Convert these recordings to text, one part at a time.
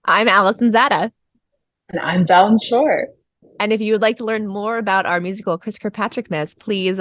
I'm Alison Zatta. And I'm Valen Shore. And if you would like to learn more about our musical Chriskirkpatrickmas, please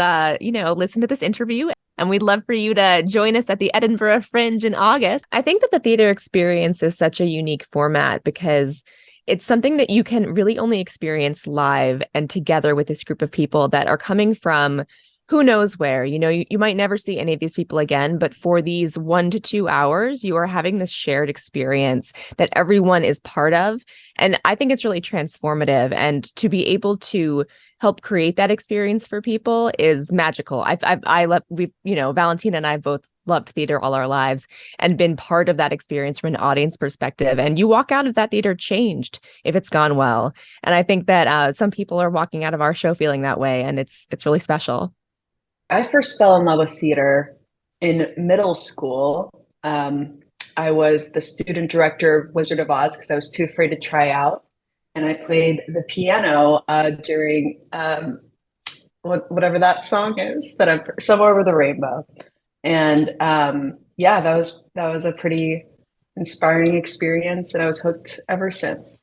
listen to this interview. And we'd love for you to join us at the Edinburgh Fringe in August. I think that the theater experience is such a unique format because it's something that you can really only experience live and together with this group of people that are coming from who knows where. You might never see any of these people again, but for these 1 to 2 hours, you are having this shared experience that everyone is part of. And I think it's really transformative. And to be able to help create that experience for people is magical. I love, Valentina and I both loved theater all our lives and been part of that experience from an audience perspective. And you walk out of that theater changed if it's gone well. And I think that some people are walking out of our show feeling that way. And it's really special. I first fell in love with theater in middle school. I was the student director of Wizard of Oz because I was too afraid to try out. And I played the piano during whatever that song is that I'm somewhere over the rainbow. And yeah, that was a pretty inspiring experience, and I was hooked ever since.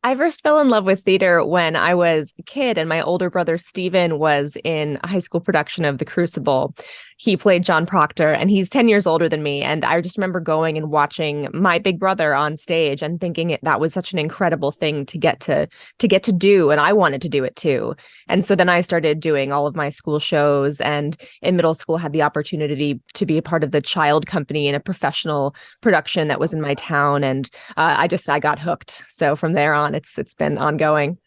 I first fell in love with theater when I was a kid, and my older brother Steven was in a high school production of The Crucible. He played John Proctor, and he's 10 years older than me. And I just remember going and watching my big brother on stage and thinking that was such an incredible thing to get to do, and I wanted to do it too. And so then I started doing all of my school shows, and in middle school had the opportunity to be a part of the child company in a professional production that was in my town, and I got hooked. So from there on, it's been ongoing.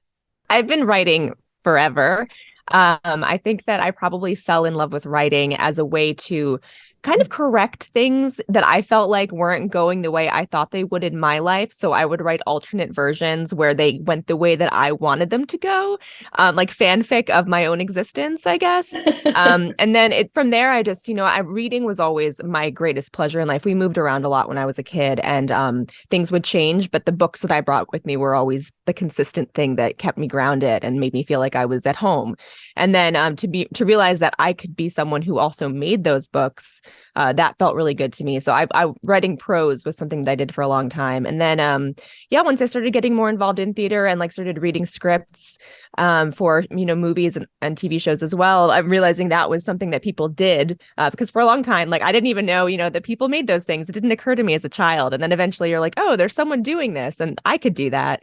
I've been writing forever. I think that I probably fell in love with writing as a way to kind of correct things that I felt like weren't going the way I thought they would in my life. So I would write alternate versions where they went the way that I wanted them to go, like fanfic of my own existence, I guess. And then from there, I just, reading was always my greatest pleasure in life. We moved around a lot when I was a kid, and things would change, but the books that I brought with me were always the consistent thing that kept me grounded and made me feel like I was at home. And then to realize that I could be someone who also made those books, that felt really good to me. So I writing prose was something that I did for a long time. And then yeah, once I started getting more involved in theater and like started reading scripts for movies and TV shows as well, I'm realizing that was something that people did, because for a long time, like I didn't even know that people made those things. It didn't occur to me as a child. And then eventually you're like, oh, there's someone doing this and I could do that.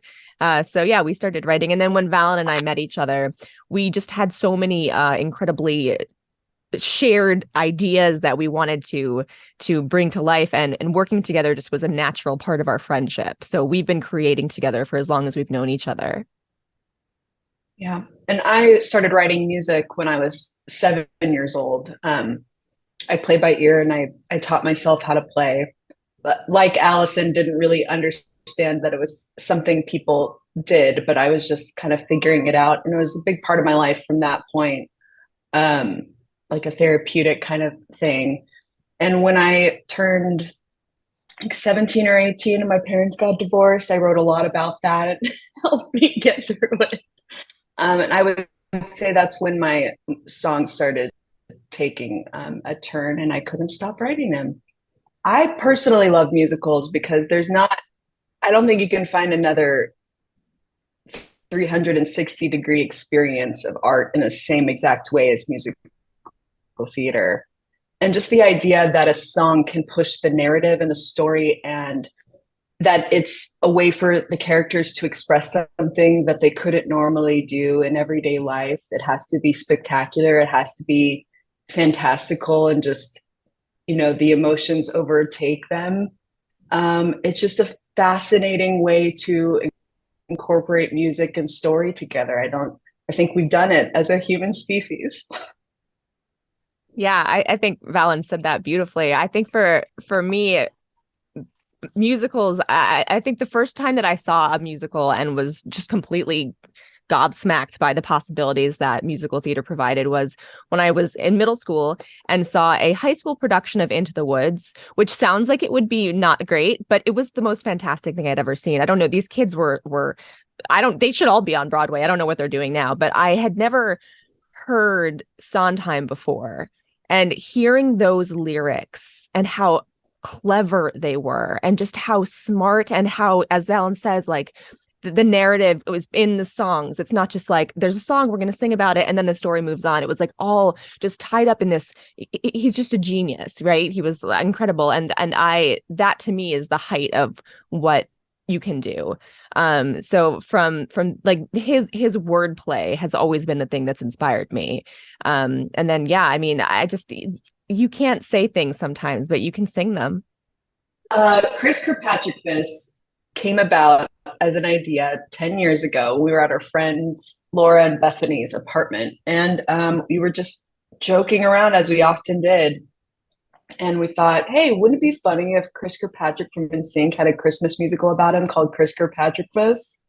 So yeah, we started writing. And then when Valen and I met each other, we just had so many incredibly shared ideas that we wanted to bring to life, and working together just was a natural part of our friendship. So we've been creating together for as long as we've known each other. Yeah. And I started writing music when I was 7 years old. I play by ear, and I taught myself how to play. But like Allison, didn't really understand that it was something people did, but I was just kind of figuring it out. And it was a big part of my life from that point, um, like a therapeutic kind of thing. And when I turned like 17 or 18 and my parents got divorced, I wrote a lot about that and helped me get through it. And I would say that's when my songs started taking a turn, and I couldn't stop writing them. I personally love musicals because I don't think you can find another 360-degree experience of art in the same exact way as musical theater. And just the idea that a song can push the narrative and the story, and that it's a way for the characters to express something that they couldn't normally do in everyday life. It has to be spectacular, it has to be fantastical, and just, the emotions overtake them. It's just a fascinating way to incorporate music and story together. I think we've done it as a human species. Yeah, I think Valen said that beautifully. I think for me, musicals, I think the first time that I saw a musical and was just completely gobsmacked by the possibilities that musical theater provided was when I was in middle school and saw a high school production of Into the Woods, which sounds like it would be not great, but it was the most fantastic thing I'd ever seen. I don't know, these kids were they should all be on Broadway. I don't know what they're doing now, but I had never heard Sondheim before. And hearing those lyrics and how clever they were and just how smart and how, as Valen says, like the narrative was in the songs. It's not just like there's a song, we're going to sing about it, and then the story moves on. It was like all just tied up in this. He's just a genius, right? He was incredible, and that to me is the height of what you can do. So from like his wordplay has always been the thing that's inspired me. And then yeah, I mean, I just, you can't say things sometimes, but you can sing them. Chriskirkpatrickmas came about as an idea 10 years ago. We were at our friends Laura and Bethany's apartment, and we were just joking around as we often did. And we thought, hey, wouldn't it be funny if Chris Kirkpatrick from NSYNC had a Christmas musical about him called Chriskirkpatrickmas?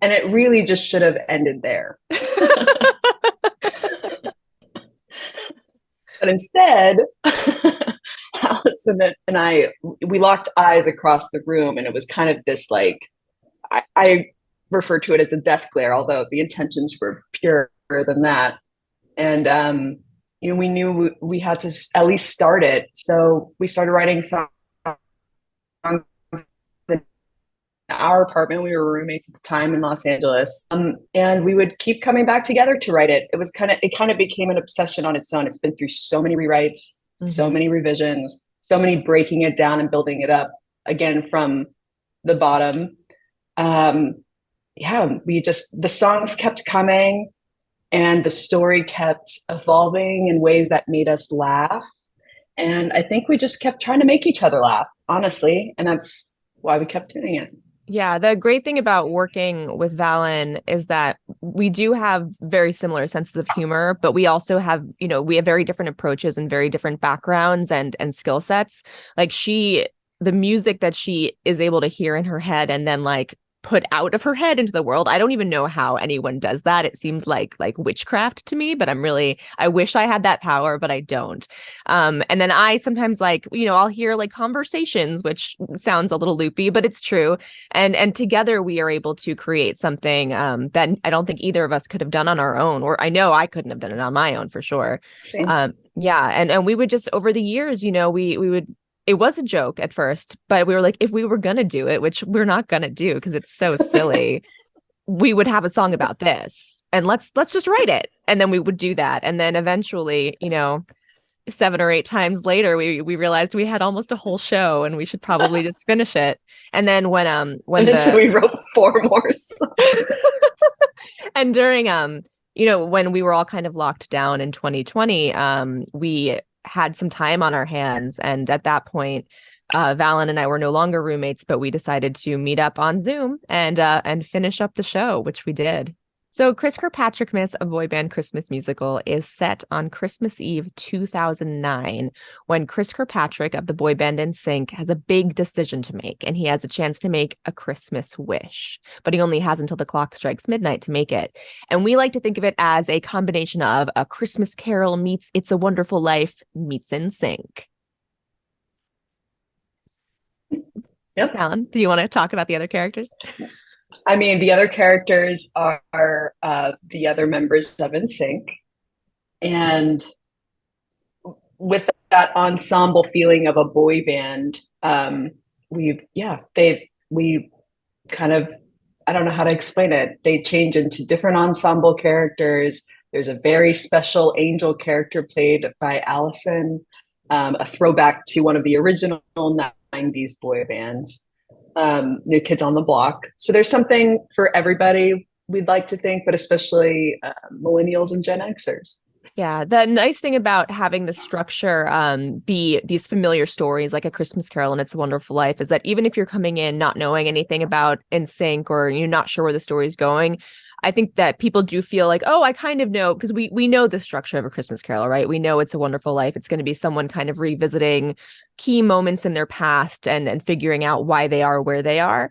And it really just should have ended there. But instead, Alison and I, we locked eyes across the room, and it was kind of this like, I refer to it as a death glare, although the intentions were purer than that. And we knew we had to at least start it. So we started writing songs in our apartment. We were roommates at the time in Los Angeles. And we would keep coming back together to write it. It kind of became an obsession on its own. It's been through so mmany rewrites, so many revisions, so many breaking it down and building it up again from the bottom. The songs kept coming. And the story kept evolving in ways that made us laugh. And I think we just kept trying to make each other laugh, honestly. And that's why we kept doing it. Yeah, the great thing about working with Valen is that we do have very similar senses of humor, but we also have, we have very different approaches and very different backgrounds and skill sets. Like the music that she is able to hear in her head and then like put out of her head into the world. I don't even know how anyone does that. It seems like witchcraft to me, but I wish I had that power, but I don't. And then I sometimes I'll hear like conversations, which sounds a little loopy, but it's true. And together we are able to create something that I don't think either of us could have done on our own, or I know I couldn't have done it on my own for sure. Same. Yeah. And we would just over the years, we would, it was a joke at first, but we were like, if we were going to do it, which we're not going to do because it's so silly, we would have a song about this and let's just write it. And then we would do that. And then eventually, 7 or 8 times later, we realized we had almost a whole show and we should probably just finish it. And then so we wrote 4 more songs. And during, when we were all kind of locked down in 2020, we had some time on our hands. And at that point, Valen and I were no longer roommates, but we decided to meet up on Zoom and finish up the show, which we did. So Chriskirkpatrickmas, a boy band Christmas musical, is set on Christmas Eve 2009, when Chris Kirkpatrick of the boy band NSYNC has a big decision to make, and he has a chance to make a Christmas wish, but he only has until the clock strikes midnight to make it. And we like to think of it as a combination of A Christmas Carol meets It's a Wonderful Life meets NSYNC. Yep. Alan, do you want to talk about the other characters? I mean, the other characters are the other members of NSYNC. And with that ensemble feeling of a boy band, we kind of, I don't know how to explain it. They change into different ensemble characters. There's a very special angel character played by Alison, a throwback to one of the original 90s boy bands. New Kids on the Block. So there's something for everybody, we'd like to think, but especially millennials and Gen Xers. Yeah, the nice thing about having the structure be these familiar stories like A Christmas Carol and It's a Wonderful Life is that even if you're coming in not knowing anything about NSYNC or you're not sure where the story is going, I think that people do feel like, oh, I kind of know, because we know the structure of A Christmas Carol, right? We know It's a Wonderful Life. It's going to be someone kind of revisiting key moments in their past and figuring out why they are where they are.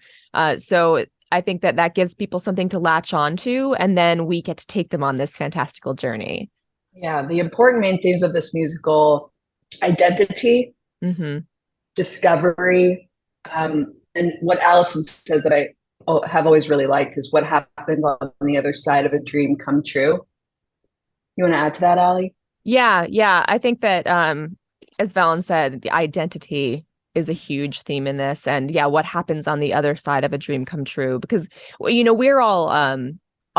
So I think that gives people something to latch on to, and then we get to take them on this fantastical journey. Yeah, the important main themes of this musical: identity, discovery, and what Alison says that I have always really liked is what happens on the other side of a dream come true. You want to add to that, Allie? Yeah. I think that, as Valen said, the identity is a huge theme in this. And yeah, what happens on the other side of a dream come true? Because, you know, we're all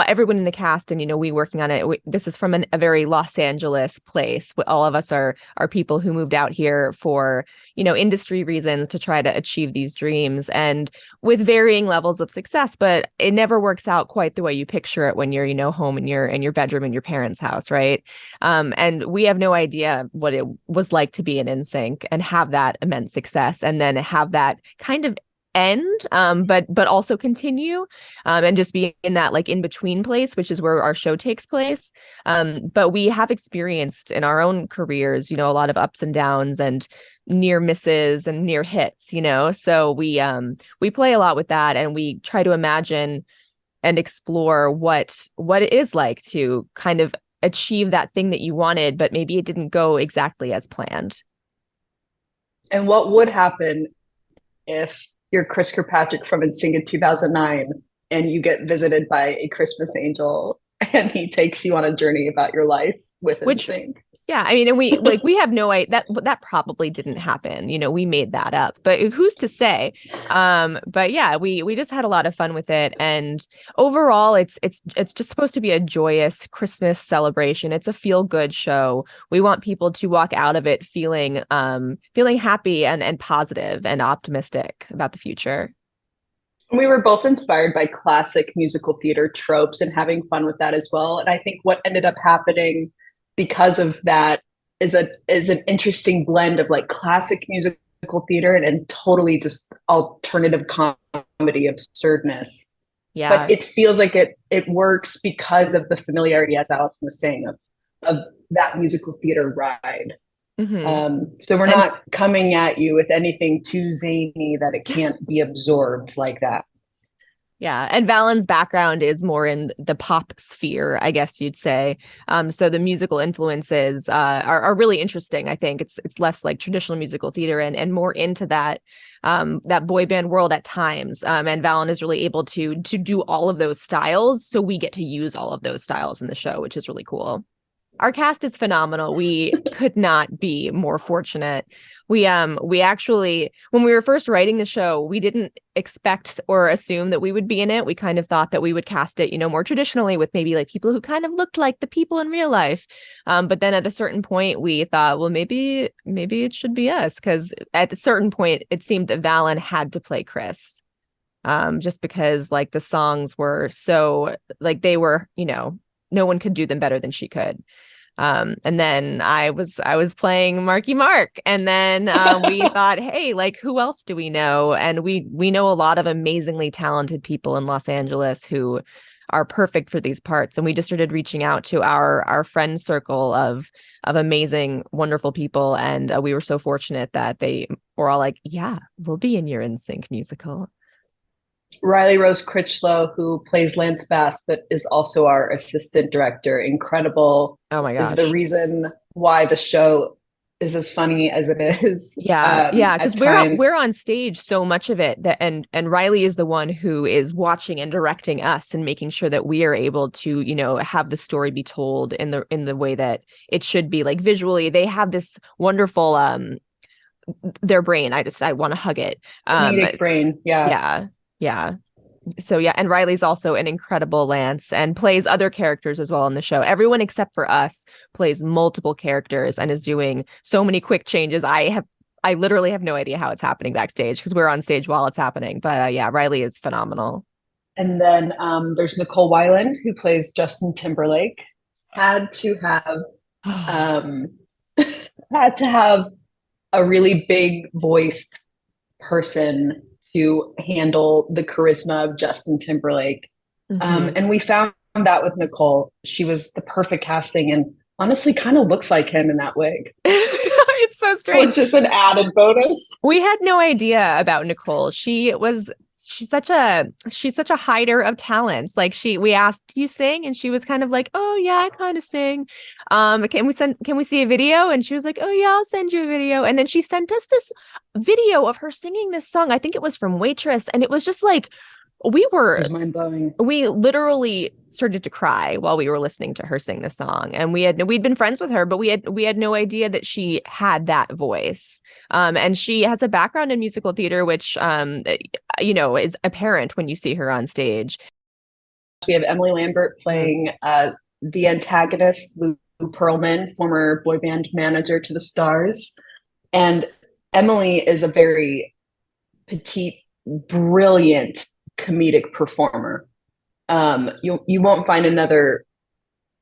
everyone in the cast, and you know, we working on it, this is from a very Los Angeles place. All of us are people who moved out here for, you know, industry reasons to try to achieve these dreams, and with varying levels of success, but it never works out quite the way you picture it when you're, you know, home in your bedroom in your parents' house, right? And we have no idea what it was like to be in NSYNC and have that immense success, and then have that kind of end, but also continue, and just be in that like in between place, which is where our show takes place. But we have experienced in our own careers, you know, a lot of ups and downs and near misses and near hits, you know. So we play a lot with that, and we try to imagine and explore what it is like to kind of achieve that thing that you wanted, but maybe it didn't go exactly as planned. And what would happen if you're Chris Kirkpatrick from NSYNC in 2009 and you get visited by a Christmas angel and he takes you on a journey about your life with NSYNC? Yeah, I mean, and we have no idea that probably didn't happen. You know, we made that up, but who's to say? But yeah, we just had a lot of fun with it, and overall, it's just supposed to be a joyous Christmas celebration. It's a feel good show. We want people to walk out of it feeling happy and positive and optimistic about the future. We were both inspired by classic musical theater tropes and having fun with that as well. And I think what ended up happening because of that is an interesting blend of like classic musical theater and totally just alternative comedy absurdness. Yeah. But it feels like it works because of the familiarity, as Alison was saying, of that musical theater ride. Mm-hmm. So we're not coming at you with anything too zany that it can't be absorbed like that. Yeah, and Valen's background is more in the pop sphere, I guess you'd say. So the musical influences are really interesting. I think it's less like traditional musical theater and more into that boy band world at times. And Valen is really able to do all of those styles, so we get to use all of those styles in the show, which is really cool. Our cast is phenomenal. We could not be more fortunate. We actually, when we were first writing the show, we didn't expect or assume that we would be in it. We kind of thought that we would cast it, you know, more traditionally with maybe like people who kind of looked like the people in real life. But then at a certain point, we thought, well, maybe it should be us, because at a certain point, it seemed that Valen had to play Chris, just because like the songs were so like they were, you know, no one could do them better than she could. And then I was playing Marky Mark, and then we thought, hey, like who else do we know? And we know a lot of amazingly talented people in Los Angeles who are perfect for these parts. And we just started reaching out to our friend circle of amazing, wonderful people, and we were so fortunate that they were all like, yeah, we'll be in your NSYNC musical. Riley Rose Critchlow, who plays Lance Bass, but is also our assistant director. Incredible. Oh my gosh. Is the reason why the show is as funny as it is. Yeah. Because we're on stage so much of it that and Riley is the one who is watching and directing us and making sure that we are able to, you know, have the story be told in the way that it should be. Like visually, they have this wonderful their brain. I want to hug it. Comedic brain. Yeah. Yeah. So yeah, and Riley's also an incredible Lance and plays other characters as well on the show. Everyone except for us plays multiple characters and is doing so many quick changes. I literally have no idea how it's happening backstage because we're on stage while it's happening. But yeah, Riley is phenomenal. And then there's Nicole Weiland, who plays Justin Timberlake. Had to have a really big voiced person to handle the charisma of Justin Timberlake. Mm-hmm. And we found out with Nicole, she was the perfect casting and honestly kind of looks like him in that wig. It's so strange. It was just an added bonus. We had no idea about Nicole. She's such a hider of talents. Like we asked, do you sing? And she was kind of like, oh yeah, I kind of sing. Can we see a video? And she was like, oh yeah, I'll send you a video. And then she sent us this video of her singing this song. I think it was from Waitress. And it was just like we It were was mind-blowing. we literally started to cry while we were listening to her sing the song, and we'd been friends with her, but we had no idea that she had that voice. And she has a background in musical theater, which is apparent when you see her on stage. We have Emily Lambert playing the antagonist, Lou Pearlman, former boy band manager to the Stars. And Emily is a very petite, brilliant comedic performer. You won't find another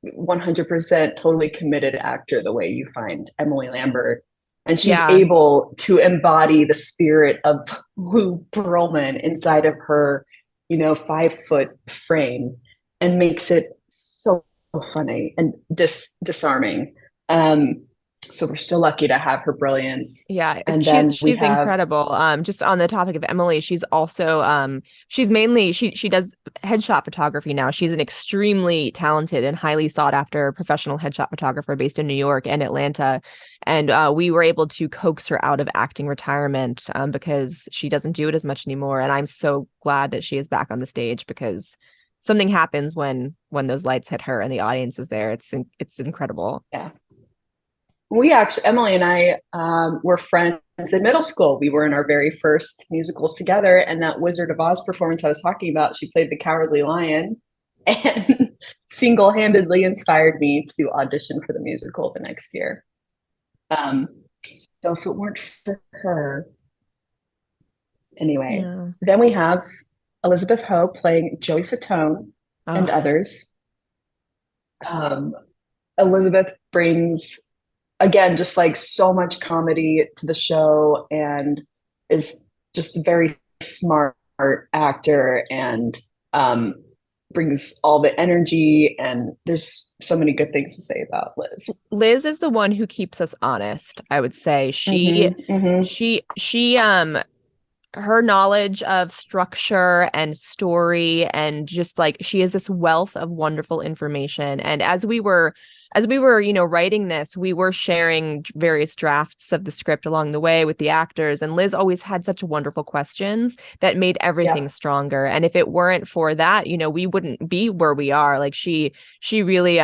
100% totally committed actor the way you find Emily Lambert. And she's Yeah. able to embody the spirit of Lou Pearlman inside of her, 5-foot frame, and makes it so funny and disarming. So we're so lucky to have her brilliance. Yeah, And then she's incredible. Just on the topic of Emily, she's also she's mainly she does headshot photography now. She's an extremely talented and highly sought after professional headshot photographer based in New York and Atlanta. And we were able to coax her out of acting retirement because she doesn't do it as much anymore. And I'm so glad that she is back on the stage, because something happens when those lights hit her and the audience is there. It's incredible. Yeah. Emily and I were friends in middle school. We were in our very first musicals together, and that Wizard of Oz performance I was talking about, she played the Cowardly Lion and single-handedly inspired me to audition for the musical the next year. So if it weren't for her, anyway. Yeah. Then we have Elizabeth Ho playing Joey Fatone and others. Elizabeth brings, again, just like so much comedy to the show, and is just a very smart actor, and brings all the energy, and there's so many good things to say about Liz. Liz is the one who keeps us honest, I would say. She her knowledge of structure and story, and just like, she is this wealth of wonderful information. And as we were writing this, we were sharing various drafts of the script along the way with the actors, and Liz always had such wonderful questions that made everything stronger. And if it weren't for that, we wouldn't be where we are. Like, she really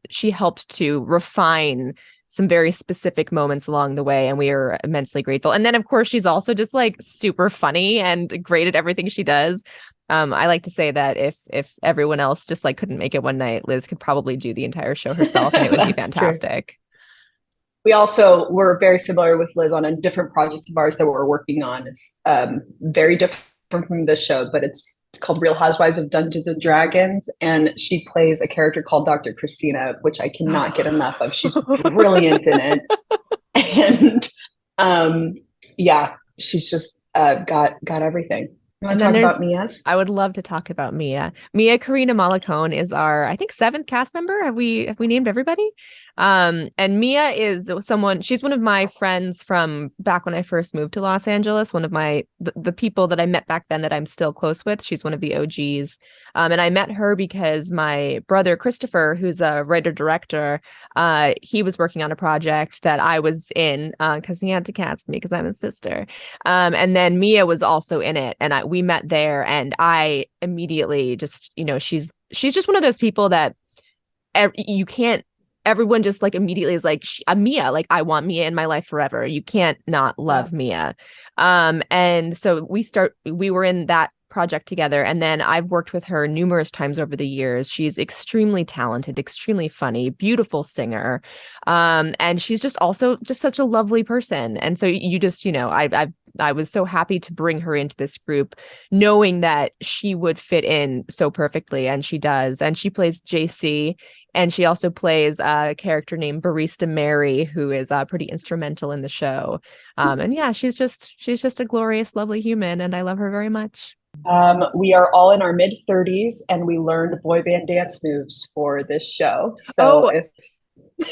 she helped to refine some very specific moments along the way, and we are immensely grateful. And then, of course, she's also just like super funny and great at everything she does. I like to say that if everyone else just like couldn't make it one night, Liz could probably do the entire show herself, and it would be fantastic. True. We also were very familiar with Liz on a different project of ours that we're working on. It's very different from this show, but it's called Real Housewives of Dungeons and Dragons, and she plays a character called Dr. Christina, which I cannot get enough of. She's brilliant in it, and she's just got everything. You want to talk about Mia's? I would love to talk about Mia. Mia Karina Malacone is our, I think, 7th cast member. Have we named everybody? And Mia is she's one of my friends from back when I first moved to Los Angeles. One of the people that I met back then that I'm still close with. She's one of the OGs. And I met her because my brother, Christopher, who's a writer-director, he was working on a project that I was in because he had to cast me because I'm his sister. And then Mia was also in it, and we met there, and I immediately just, she's just one of those people that everyone just like immediately is like, I'm Mia. Like, I want Mia in my life forever. You can't not love Mia. And so we were in that project together, and then I've worked with her numerous times over the years. She's extremely talented, extremely funny, beautiful singer, and she's just also just such a lovely person. And so you just, I was so happy to bring her into this group, knowing that she would fit in so perfectly, and she does. And she plays JC, and she also plays a character named Barista Mary, who is pretty instrumental in the show. And yeah, she's just a glorious, lovely human, and I love her very much. We are all in our mid-30s, and we learned boy band dance moves for this show. So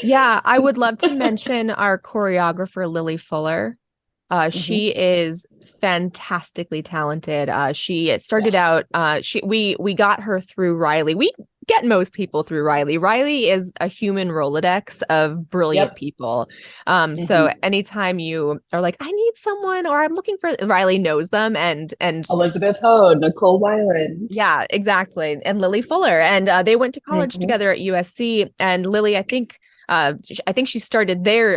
yeah, I would love to mention our choreographer, Lily Fuller. She is fantastically talented. She started out, we got her through Riley. get most people through Riley. Riley is a human Rolodex of brilliant Yep. people. So anytime you are like, I need someone, or I'm looking for, Riley knows them, and Elizabeth Ho, Nicole Weiland. yeah, exactly, and Lily Fuller, and they went to college Mm-hmm. together at USC. And Lily, I think she started there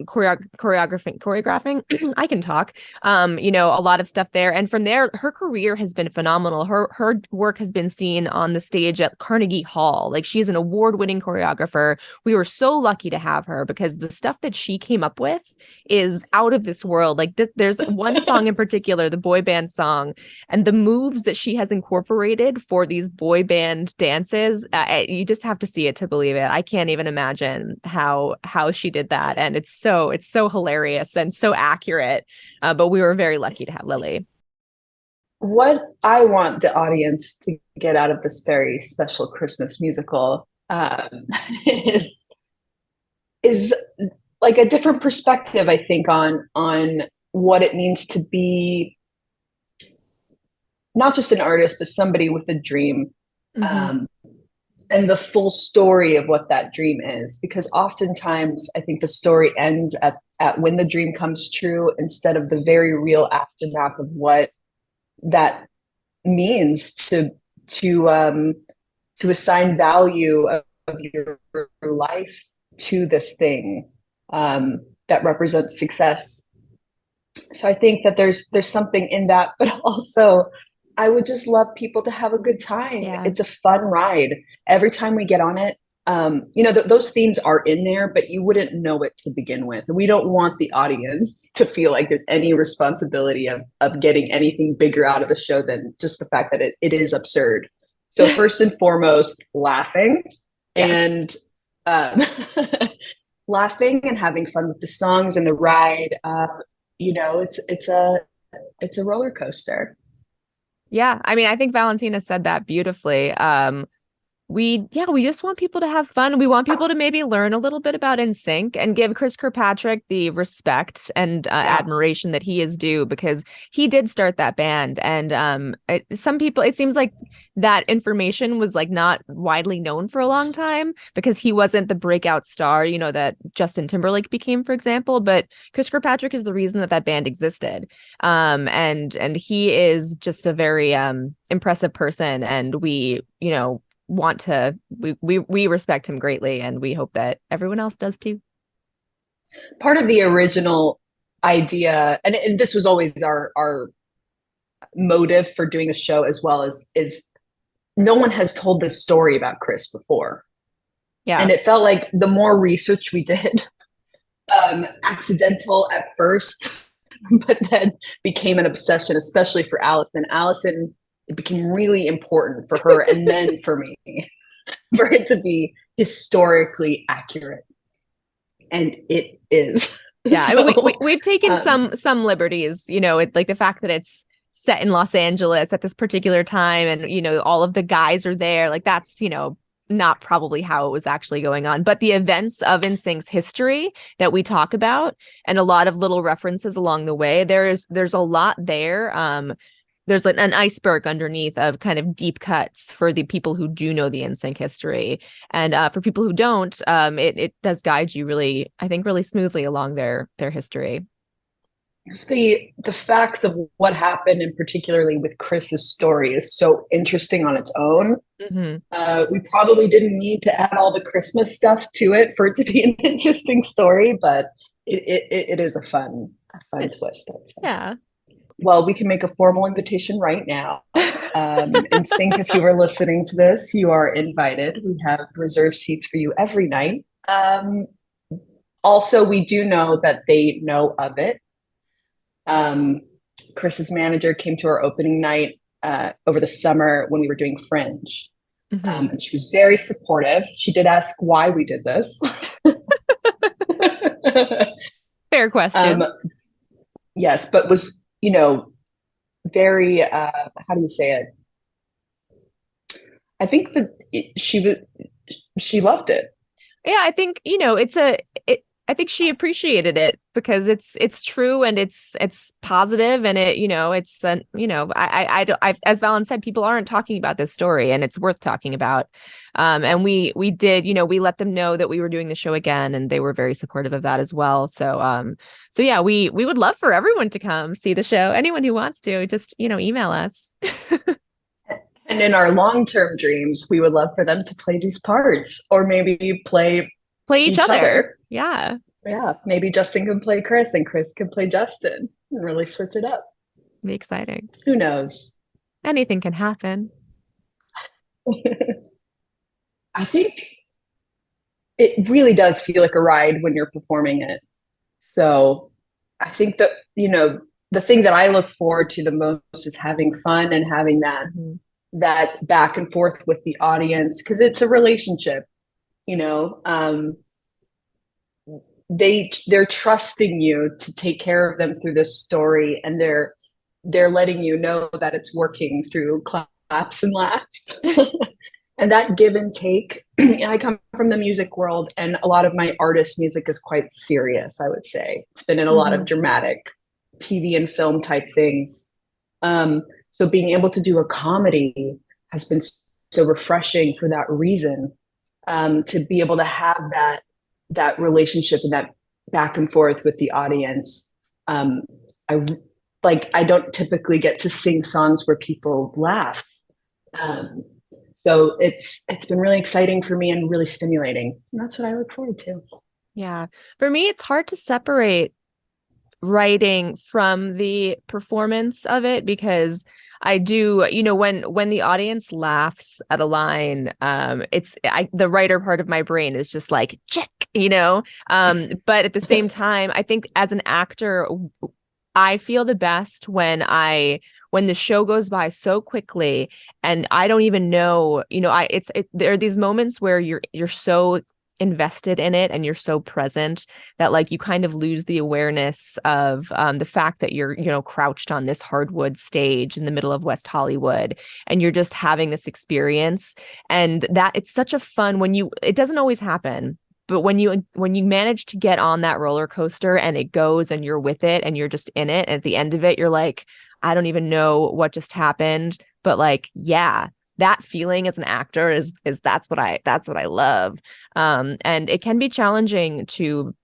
choreographing. I can talk. A lot of stuff there, and from there, her career has been phenomenal. Her work has been seen on the stage at Carnegie Hall. Like, she's an award-winning choreographer. We were so lucky to have her because the stuff that she came up with is out of this world. Like, there's one song in particular, the boy band song, and the moves that she has incorporated for these boy band dances. You just have to see it to believe it. I can't even imagine how she did that, and it's so hilarious and so accurate, but we were very lucky to have Lily. What I want the audience to get out of this very special Christmas musical is like a different perspective, I think, on what it means to be not just an artist, but somebody with a dream. And the full story of what that dream is, because oftentimes I think the story ends at when the dream comes true, instead of the very real aftermath of what that means to assign value of your life to this thing that represents success. So I think that there's something in that, but also I would just love people to have a good time. Yeah. It's a fun ride. Every time we get on it, those themes are in there, but you wouldn't know it to begin with. We don't want the audience to feel like there's any responsibility of getting anything bigger out of the show than just the fact that it is absurd. So first and foremost, laughing. Yes. And laughing and having fun with the songs and the ride. It's a roller coaster. Yeah, I mean, I think Valentina said that beautifully. We just want people to have fun. We want people to maybe learn a little bit about NSYNC and give Chris Kirkpatrick the respect and admiration that he is due, because he did start that band. And some people, it seems like that information was like not widely known for a long time because he wasn't the breakout star, that Justin Timberlake became, for example. But Chris Kirkpatrick is the reason that band existed. And he is just a very impressive person, and we we respect him greatly, and we hope that everyone else does too. Part of the original idea, and this was always our motive for doing a show as well, is no one has told this story about Chris before. Yeah. And it felt like the more research we did, accidental at first, but then became an obsession, especially for Alison. Alison, it became really important for her, and then for me, for it to be historically accurate. And it is. Yeah, so, I mean, we've taken some liberties, like the fact that it's set in Los Angeles at this particular time, and all of the guys are there. Like, that's not probably how it was actually going on, but the events of NSYNC's history that we talk about, and a lot of little references along the way. There's a lot there. There's an iceberg underneath of kind of deep cuts for the people who do know the NSYNC history, and for people who don't, it does guide you really, I think, really smoothly along their history. The facts of what happened, and particularly with Chris's story, is so interesting on its own. We probably didn't need to add all the Christmas stuff to it for it to be an interesting story, but it is a fun twist. Yeah. Well, we can make a formal invitation right now. NSYNC, if you are listening to this, you are invited. We have reserved seats for you every night. Also, we do know that they know of it. Chris's manager came to our opening night over the summer when we were doing Fringe. And she was very supportive. She did ask why we did this. Fair question. Yes, but was, very, how do you say it? I think that she loved it. Yeah, I think, I think she appreciated it because it's true and it's positive and it, it's as Valen said, people aren't talking about this story and it's worth talking about. And we did, we let them know that we were doing the show again and they were very supportive of that as well. So yeah, we would love for everyone to come see the show. Anyone who wants to, just, email us. And in our long-term dreams, we would love for them to play these parts or maybe play Each other. Yeah. Yeah. Maybe Justin can play Chris and Chris can play Justin and really switch it up. Be exciting. Who knows? Anything can happen. I think it really does feel like a ride when you're performing it. So I think that, the thing that I look forward to the most is having fun and having that back and forth with the audience, because it's a relationship, they're trusting you to take care of them through this story, and they're letting you know that it's working through claps and laughs. And that give and take. I come from the music world, and a lot of my artist music is quite serious, I would say. It's been in a lot of dramatic TV and film type things. So being able to do a comedy has been so refreshing for that reason, to be able to have that relationship and that back and forth with the audience. I don't typically get to sing songs where people laugh. So it's been really exciting for me and really stimulating. And that's what I look forward to. Yeah. For me, it's hard to separate writing from the performance of it, because I do, when the audience laughs at a line, the writer part of my brain is just like, check, but at the same time, I think as an actor, I feel the best when the show goes by so quickly and I don't even know, there are these moments where you're so invested in it and you're so present that like you kind of lose the awareness of the fact that you're crouched on this hardwood stage in the middle of West Hollywood and you're just having this experience. And that it's such a fun it doesn't always happen, but when you manage to get on that roller coaster and it goes and you're with it and you're just in it, and at the end of it you're like, I don't even know what just happened, but like, yeah, that feeling as an actor is that's what I love. And it can be challenging to,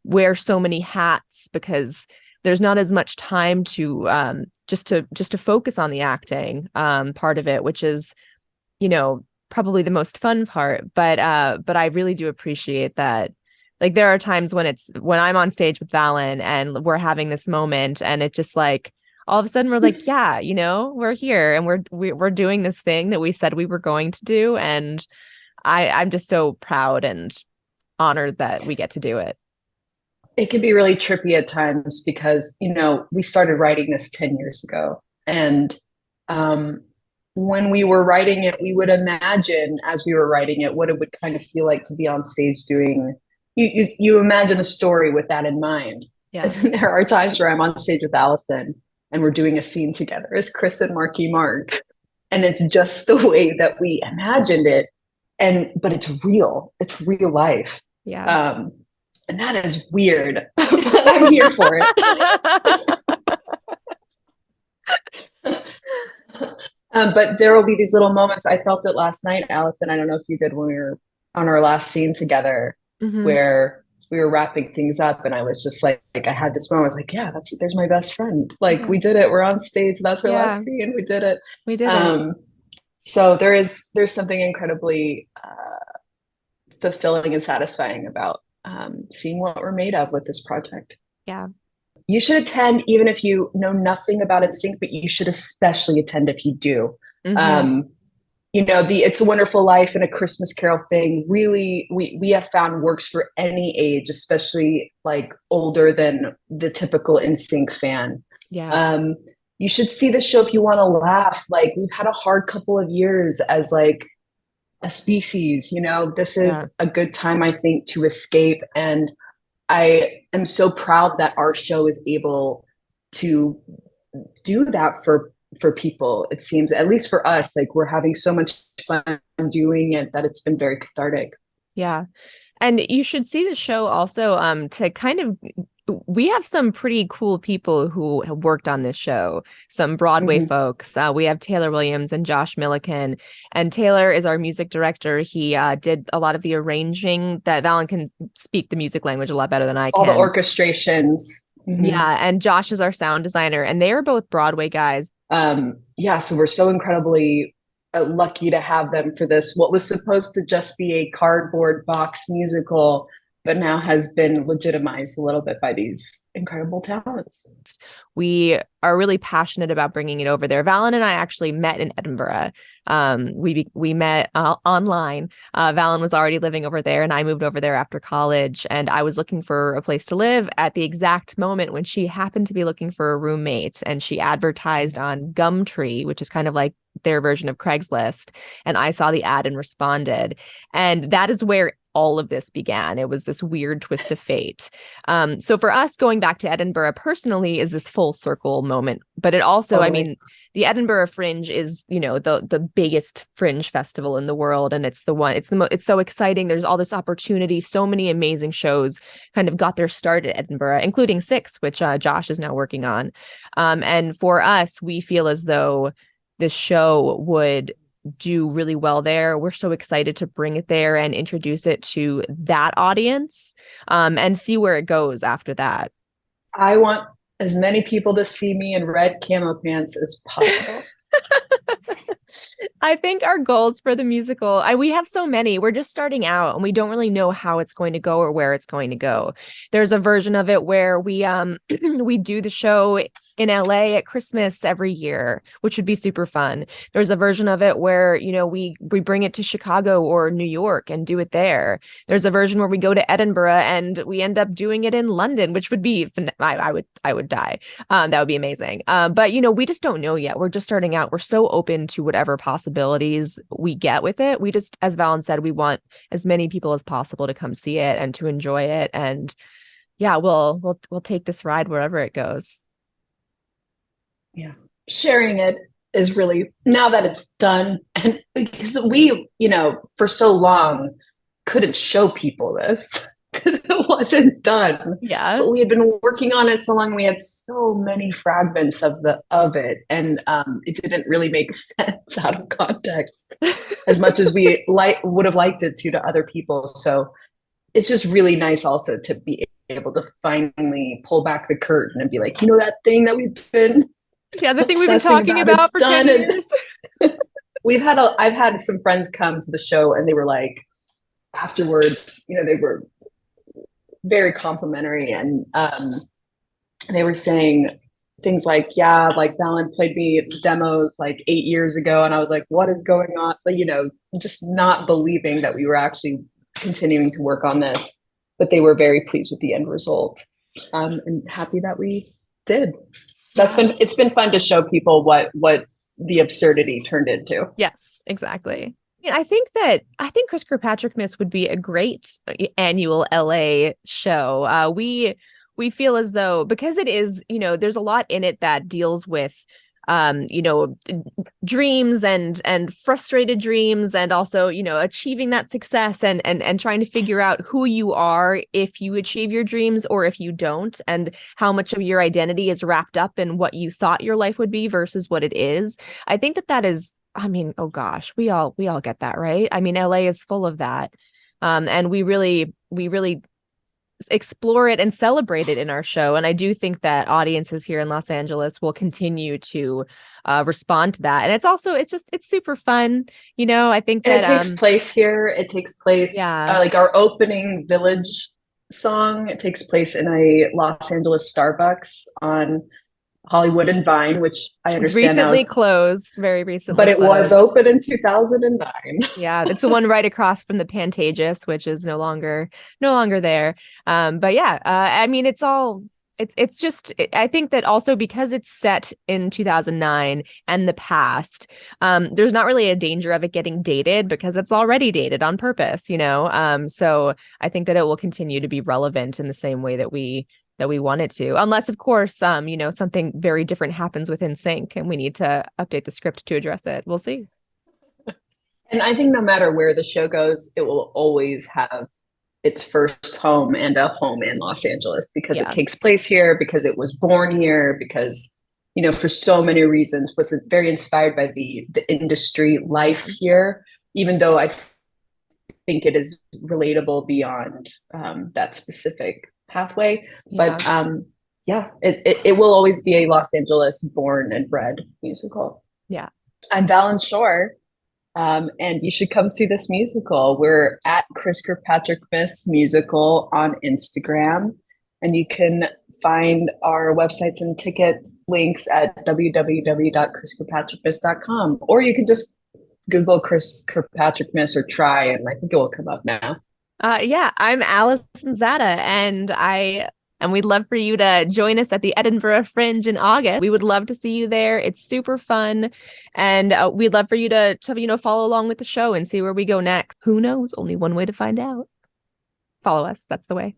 wear so many hats because there's not as much time to just to focus on the acting part of it, which is, probably the most fun part. But I really do appreciate that. Like there are times when I'm on stage with Valen and we're having this moment and it just like, all of a sudden we're like, yeah, we're here and we're doing this thing that we said we were going to do. And I'm just so proud and honored that we get to do it. It can be really trippy at times because, we started writing this 10 years ago. And when we were writing it, we would imagine as we were writing it, what it would kind of feel like to be on stage doing, you imagine the story with that in mind. Yeah. And there are times where I'm on stage with Alison and we're doing a scene together as Chris and Marky Mark. And it's just the way that we imagined it. But it's real life. Yeah. And that is weird, but I'm here for it. But there will be these little moments. I felt it last night, Alison. I don't know if you did when we were on our last scene together, where we were wrapping things up and I was just like I had this moment. I was like, yeah, there's my best friend. Like we did it. We're on stage. That's our last scene. We did it. We did it. So there's something incredibly fulfilling and satisfying about seeing what we're made of with this project. Yeah. You should attend even if you know nothing about NSYNC, but you should especially attend if you do. The It's a Wonderful Life and A Christmas Carol thing really we have found works for any age, especially like older than the typical NSYNC fan. Yeah. You should see the show if you want to laugh. Like we've had a hard couple of years as like a species, this is a good time, I think, to escape. And I am so proud that our show is able to do that for people. It seems, at least for us, like we're having so much fun doing it that it's been very cathartic. Yeah. And you should see the show also to kind of we have some pretty cool people who have worked on this show, some Broadway Mhm. folks. We have Taylor Williams and Josh Milliken, and Taylor is our music director. He did a lot of the arranging. That Valen can speak the music language a lot better than I All the can. orchestrations. Mhm. Yeah, and Josh is our sound designer, and they are both Broadway guys. Yeah, so we're so incredibly lucky to have them for this. What was supposed to just be a cardboard box musical, but now has been legitimized a little bit by these incredible talents. We are really passionate about bringing it over there. Valen and I actually met in Edinburgh. We met online. Valen was already living over there, and I moved over there after college. And I was looking for a place to live at the exact moment when she happened to be looking for a roommate, and she advertised on Gumtree, which is kind of like their version of Craigslist. And I saw the ad and responded. And that is where all of this began. It was this weird twist of fate. So for us, going back to Edinburgh personally is this full circle moment. But it also, I mean, the Edinburgh Fringe is, you know, the biggest fringe festival in the world, and it's the one. It's so exciting. There's all this opportunity. So many amazing shows kind of got their start at Edinburgh, including Six, which Josh is now working on. And for us, we feel as though this show would do really well there. We're so excited to bring it there and introduce it to that audience, and see where it goes after that. I want as many people to see me in red camo pants as possible. I think our goals for the musical, we have so many. We're just starting out and we don't really know how it's going to go or where it's going to go. There's a version of it where we we do the show in LA at Christmas every year, which would be super fun. There's a version of it where, you know, we bring it to Chicago or New York and do it there. There's a version where we go to Edinburgh and we end up doing it in London, which would be I would die. That would be amazing. But you know, we just don't know yet. We're just starting out. We're so open to whatever possibilities we get with it. We just, as Valen said, we want as many people as possible to come see it and to enjoy it. And yeah, we'll take this ride wherever it goes. Yeah. Sharing it is really, now that it's done, and because we, you know, for so long couldn't show people this because it wasn't done. Yeah. But we had been working on it so long, we had so many fragments of it, and it didn't really make sense out of context as much as we would have liked it to other people. So it's just really nice also to be able to finally pull back the curtain and be like, you know, that thing that we've been the thing we've been talking about for 10 years. I've had some friends come to the show and they were like, afterwards, you know, they were very complimentary, and they were saying things like, yeah, like Valen played me demos like 8 years ago, and I was like, what is going on? But, you know, just not believing that we were actually continuing to work on this, but they were very pleased with the end result, and happy that we did. It's been fun to show people what the absurdity turned into. Yes, exactly. I think Chriskirkpatrickmas would be a great annual LA show. We feel as though, because it is, you know, there's a lot in it that deals with you know, dreams and frustrated dreams, and also, you know, achieving that success and trying to figure out who you are if you achieve your dreams or if you don't, and how much of your identity is wrapped up in what you thought your life would be versus what it is. I think that is, I mean, oh gosh, we all get that, right? I mean, LA is full of that. And we really explore it and celebrate it in our show. And I do think that audiences here in Los Angeles will continue to respond to that. And it's super fun. You know, I think that it takes place here. It takes place, like our opening Village song, it takes place in a Los Angeles Starbucks on Hollywood and Vine, which I understand recently closed, very recently, but it was open in 2009. Yeah, it's the one right across from the Pantages, which is no longer there. But yeah, I mean, it's just, I think that also because it's set in 2009 and the past, there's not really a danger of it getting dated because it's already dated on purpose, you know. So I think that it will continue to be relevant in the same way that we want it to, unless of course, you know, something very different happens with NSYNC and we need to update the script to address it. We'll see. And I think no matter where the show goes, it will always have its first home and a home in Los Angeles because it Yeah. takes place here, because it was born here, because, you know, for so many reasons, was very inspired by the industry life here, even though I think it is relatable beyond that specific pathway. Yeah. But yeah, it will always be a Los Angeles born and bred musical. Yeah. I'm Valen Shore, and you should come see this musical. We're at Chriskirkpatrickmas musical on Instagram, and you can find our websites and ticket links at www.chriskirkpatrickmas.com, or you can just Google Chris Kirkpatrickmas or try, and I think it will come up now. Yeah, I'm Alison Zatta, and we'd love for you to join us at the Edinburgh Fringe in August. We would love to see you there. It's super fun, and we'd love for you to follow along with the show and see where we go next. Who knows? Only one way to find out. Follow us. That's the way.